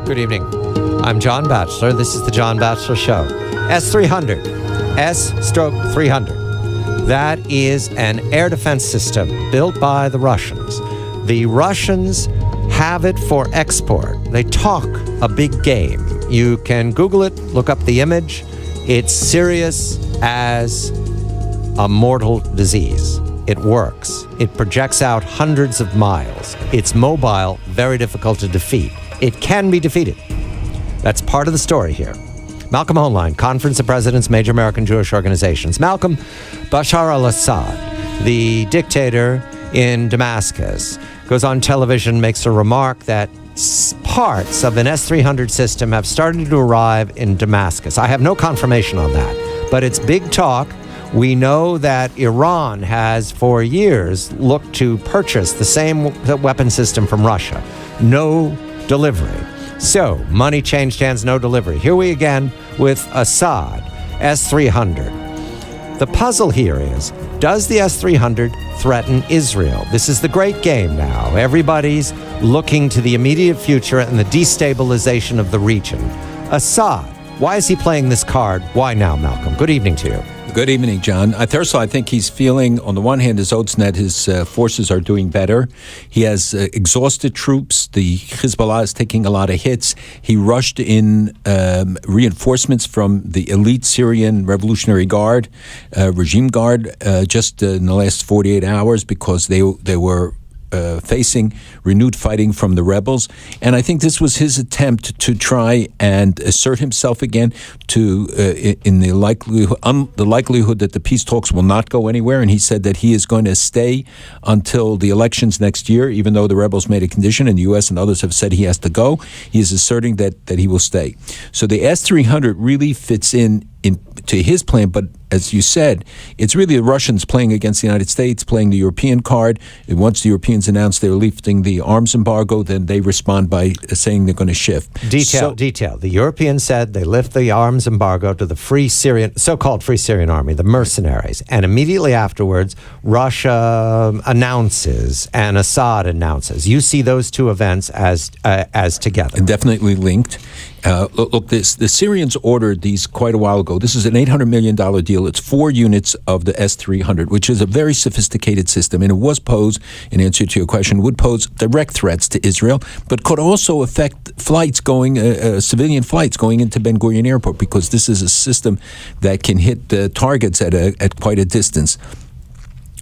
Good evening. I'm John Batchelor. This is the John Batchelor Show. S-300. S-300. That is an air defense system built by the Russians. The Russians have it for export. They talk a big game. You can Google it, look up the image. It's serious as a mortal disease. It works. It projects out hundreds of miles. It's mobile, very difficult to defeat. It can be defeated. That's part of the story here. Malcolm Hoenlein, Conference of Presidents, Major American Jewish Organizations. Malcolm, Bashar al-Assad, the dictator in Damascus, goes on television, makes a remark that parts of an S-300 system have started to arrive in Damascus. I have no confirmation on that, but it's big talk. We know that Iran has for years looked to purchase the same weapon system from Russia. No delivery. So, money changed hands, no delivery. Here we again with Assad, S-300. The puzzle here is, does the S-300 threaten Israel? This is the great game now. Everybody's looking to the immediate future and the destabilization of the region. Assad, why is he playing this card? Why now, Malcolm? Good evening to you. Good evening, John. First of all, I think he's feeling, on the one hand, his forces are doing better. He has exhausted troops. The Hezbollah is taking a lot of hits. He rushed in reinforcements from the elite Syrian Revolutionary Guard, regime guard, just in the last 48 hours because they were facing renewed fighting from the rebels. And I think this was his attempt to try and assert himself again in the likelihood that the peace talks will not go anywhere. And he said that he is going to stay until the elections next year, even though the rebels made a condition and the U.S. and others have said he has to go. He is asserting that he will stay. So the S-300 really fits in to his plan, but as you said, it's really the Russians playing against the United States, playing the European card. And once the Europeans announce they're lifting the arms embargo, then they respond by saying they're going to shift. Detail. The Europeans said they lift the arms embargo to the so-called Free Syrian Army, the mercenaries. And immediately afterwards, Russia announces and Assad announces. You see those two events as together. And definitely linked. Look, the Syrians ordered these quite a while ago. This is an $800 million deal. It's 4 units of the S-300, which is a very sophisticated system. And it was posed, in answer to your question, would pose direct threats to Israel, but could also affect flights civilian flights going into Ben Gurion Airport, because this is a system that can hit targets at quite a distance.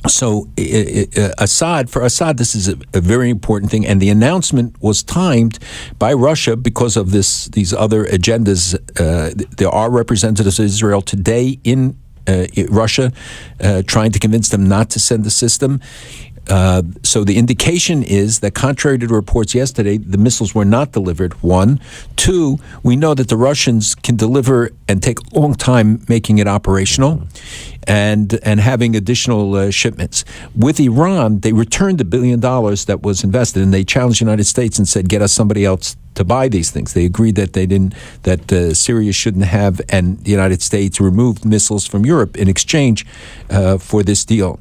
So for Assad, this is a very important thing, and the announcement was timed by Russia because of these other agendas. There are representatives of Israel today in Russia trying to convince them not to send the system. So the indication is that, contrary to the reports yesterday, the missiles were not delivered, 1. 2, we know that the Russians can deliver and take a long time making it operational and having additional shipments. With Iran, they returned $1 billion that was invested, and they challenged the United States and said, get us somebody else to buy these things. They agreed that Syria shouldn't have, and the United States removed missiles from Europe in exchange for this deal.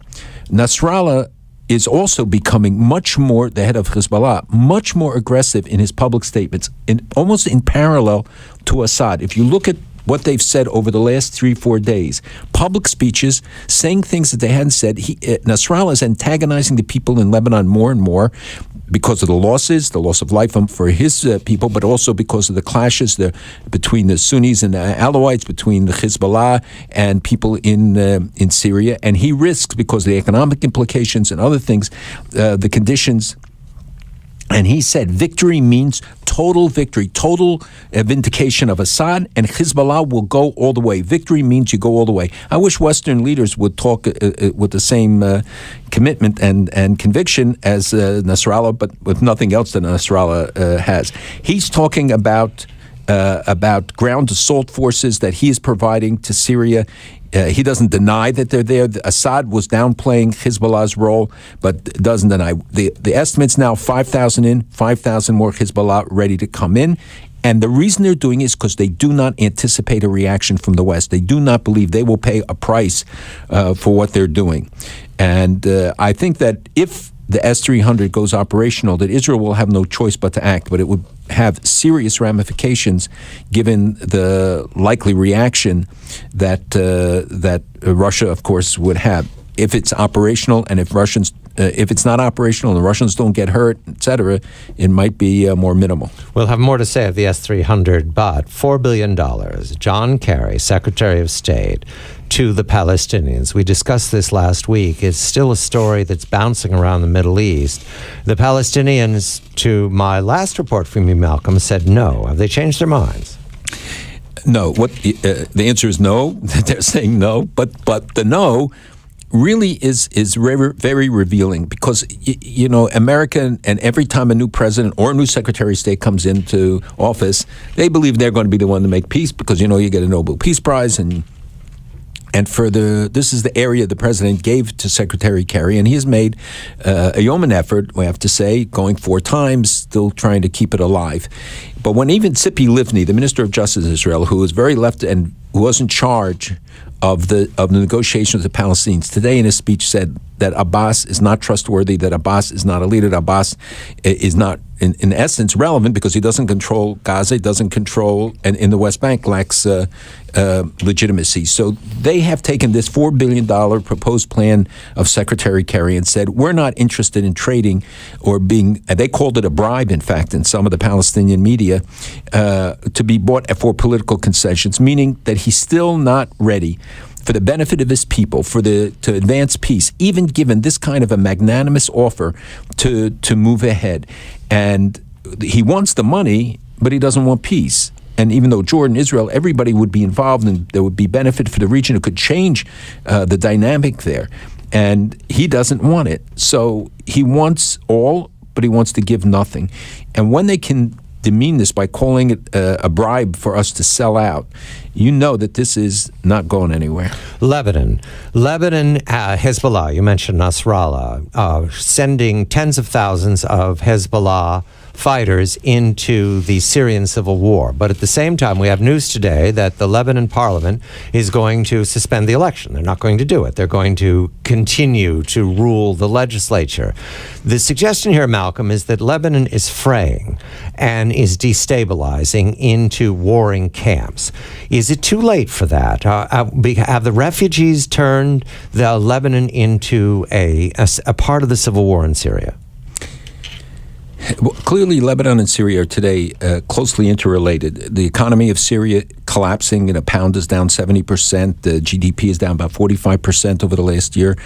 Nasrallah is also becoming the head of Hezbollah, much more aggressive in his public statements, almost in parallel to Assad. If you look at what they've said over the last 3-4 days, public speeches, saying things that they hadn't said. Nasrallah is antagonizing the people in Lebanon more and more because of the loss of life for his people, but also because of the clashes between the Sunnis and the Alawites, between the Hezbollah and people in Syria. And he risks, because of the economic implications and other things, the conditions. And he said victory means total victory, total vindication of Assad, and Hezbollah will go all the way. Victory means you go all the way. I wish Western leaders would talk with the same commitment and conviction as Nasrallah, but with nothing else that Nasrallah has. He's talking about ground assault forces that he is providing to Syria. He doesn't deny that they're there. Assad was downplaying Hezbollah's role, but doesn't deny. The estimate's now 5,000 in, 5,000 more Hezbollah ready to come in. And the reason they're doing it is because they do not anticipate a reaction from the West. They do not believe they will pay a price for what they're doing. And I think that if the S-300 goes operational, that Israel will have no choice but to act, but it would have serious ramifications given the likely reaction that Russia, of course, would have if it's operational, and if it's not operational and the Russians don't get hurt, etc., it might be more minimal. We'll have more to say of the S-300, but $4 billion, John Kerry, Secretary of State, to the Palestinians. We discussed this last week. It's still a story that's bouncing around the Middle East. The Palestinians, to my last report from you, Malcolm, said no. Have they changed their minds? No. The answer is no. They're saying no, but the no really is very revealing, because America, and every time a new president or a new Secretary of State comes into office, they believe they're going to be the one to make peace, because you get a Nobel Peace Prize, and this is the area the president gave to Secretary Kerry, and he has made a yeoman effort, we have to say, going 4 times, still trying to keep it alive. But when even Tzipi Livni, the Minister of Justice of Israel, who was very left and who was in charge of the negotiations with the Palestinians, today in his speech said that Abbas is not trustworthy, that Abbas is not a leader, that Abbas is not, in essence, relevant because he doesn't control Gaza, he doesn't control, and in the West Bank lacks legitimacy. So they have taken this $4 billion proposed plan of Secretary Kerry and said, we're not interested in trading or being, and they called it a bribe, in fact, in some of the Palestinian media, to be bought for political concessions, meaning that he's still not ready for the benefit of his people, to advance peace, even given this kind of a magnanimous offer to move ahead. And he wants the money, but he doesn't want peace. And even though Jordan, Israel, everybody would be involved and there would be benefit for the region, it could change the dynamic there. And he doesn't want it. So he wants all, but he wants to give nothing. And when they can demean this by calling it a bribe for us to sell out, you know that this is not going anywhere. Lebanon, Hezbollah, you mentioned Nasrallah, sending tens of thousands of Hezbollah fighters into the Syrian civil war. But at the same time, we have news today that the Lebanon parliament is going to suspend the election. They're not going to do it. They're going to continue to rule the legislature. The suggestion here, Malcolm, is that Lebanon is fraying and is destabilizing into warring camps. Is it too late for that? Have the refugees turned the Lebanon into a part of the civil war in Syria? Well, clearly, Lebanon and Syria are today closely interrelated. The economy of Syria collapsing, a pound is down 70%. The GDP is down about 45% over the last year.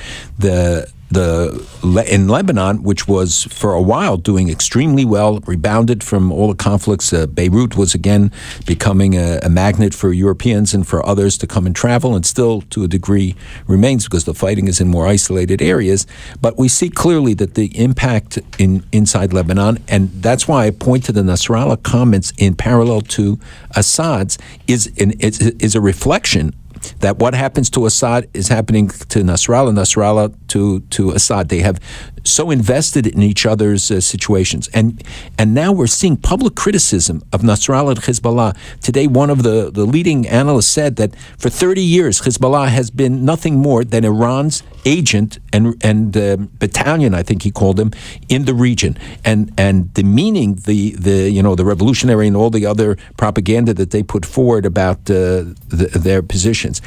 In Lebanon, which was for a while doing extremely well, rebounded from all the conflicts. Beirut was again becoming a magnet for Europeans and for others to come and travel, and still to a degree remains because the fighting is in more isolated areas. But we see clearly that the impact inside Lebanon, and that's why I point to the Nasrallah comments in parallel to Assad's, is a reflection that what happens to Assad is happening to Nasrallah, Nasrallah to Assad. They have so invested in each other's situations. And now we're seeing public criticism of Nasrallah and Hezbollah. Today, one of the leading analysts said that for 30 years, Hezbollah has been nothing more than Iran's agent and battalion, I think he called them, in the region. And demeaning the revolutionary and all the other propaganda that they put forward about their positions.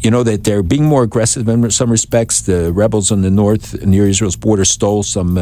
That they're being more aggressive in some respects. The rebels on the north, near Israel's border, stole some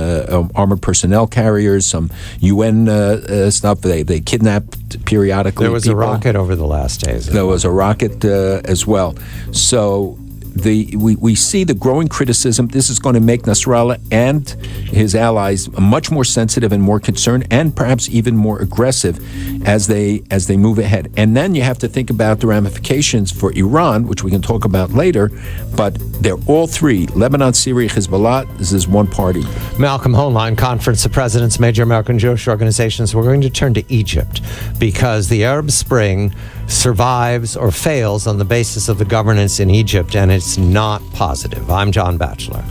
armored personnel carriers, some UN stuff. They kidnapped periodically. There was people. A rocket over the last days. There was a rocket as well. So we see the growing criticism. This is going to make Nasrallah and his allies much more sensitive and more concerned, and perhaps even more aggressive as they move ahead. And then you have to think about the ramifications for Iran, which we can talk about later. But they're all three: Lebanon, Syria, Hezbollah. This is one party. Malcolm Hoenlein, Conference of Presidents, Major American Jewish Organizations. We're going to turn to Egypt because the Arab Spring survives or fails on the basis of the governance in Egypt, and it's not positive. I'm John Batchelor.